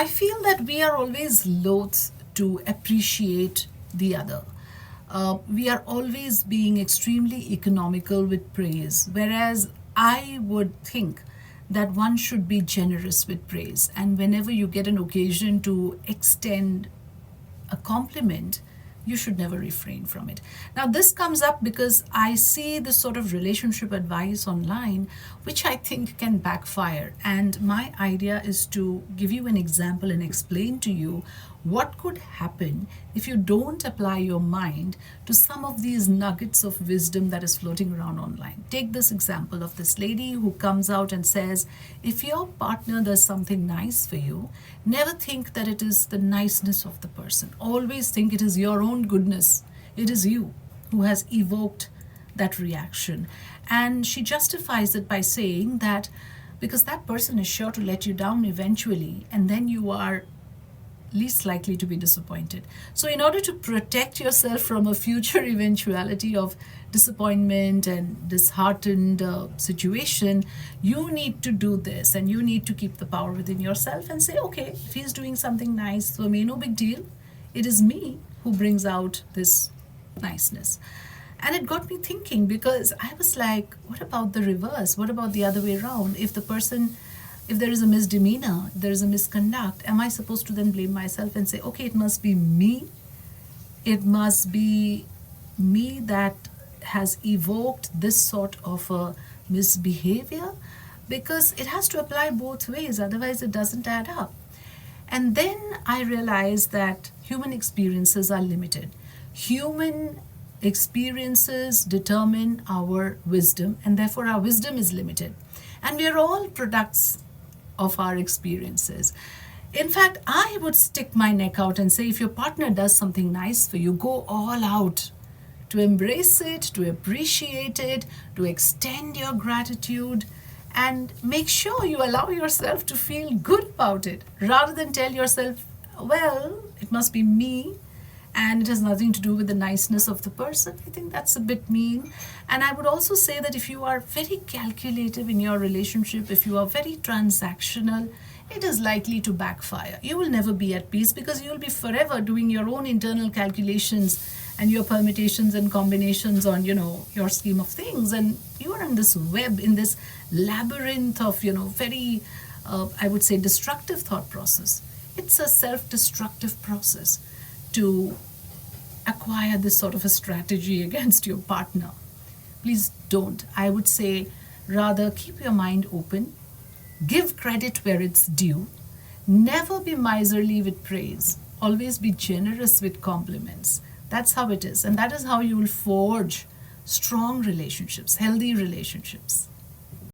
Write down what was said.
I feel that we are always loath to appreciate the other. We are always being extremely economical with praise, whereas I would think that one should be generous with praise. And whenever you get an occasion to extend a compliment, you should never refrain from it. Now, this comes up because I see this sort of relationship advice online, which I think can backfire. And my idea is to give you an example and explain to you what could happen if you don't apply your mind to some of these nuggets of wisdom that is floating around online. Take this example of this lady who comes out and says, if your partner does something nice for you, never think that it is the niceness of the person. Always think it is your own goodness. It is you who has evoked that reaction. And she justifies it by saying that because that person is sure to let you down eventually, and then you are least likely to be disappointed. So, in order to protect yourself from a future eventuality of disappointment and disheartened situation, you need to do this and you need to keep the power within yourself and say, okay, if he's doing something nice for me, no big deal. It is me who brings out this niceness. And it got me thinking because I was like, what about the reverse? What about the other way around? If there is a misdemeanor, if there is a misconduct, am I supposed to then blame myself and say, okay, it must be me? It must be me that has evoked this sort of a misbehavior? Because it has to apply both ways, otherwise, it doesn't add up. And then I realized that human experiences are limited. Human experiences determine our wisdom, and therefore our wisdom is limited. And we are all products of our experiences. In fact, I would stick my neck out and say if your partner does something nice for you, go all out to embrace it, to appreciate it, to extend your gratitude, and make sure you allow yourself to feel good about it rather than tell yourself, well, it must be me and it has nothing to do with the niceness of the person. I think that's a bit mean. And I would also say that if you are very calculative in your relationship, if you are very transactional, it is likely to backfire. You will never be at peace because you will be forever doing your own internal calculations and your permutations and combinations on, your scheme of things. And you are in this web, in this labyrinth of, very, I would say, destructive thought process. It's a self-destructive process to acquire this sort of a strategy against your partner. Please don't. I would say rather keep your mind open, give credit where it's due, never be miserly with praise, always be generous with compliments. That's how it is. And that is how you will forge strong relationships, healthy relationships.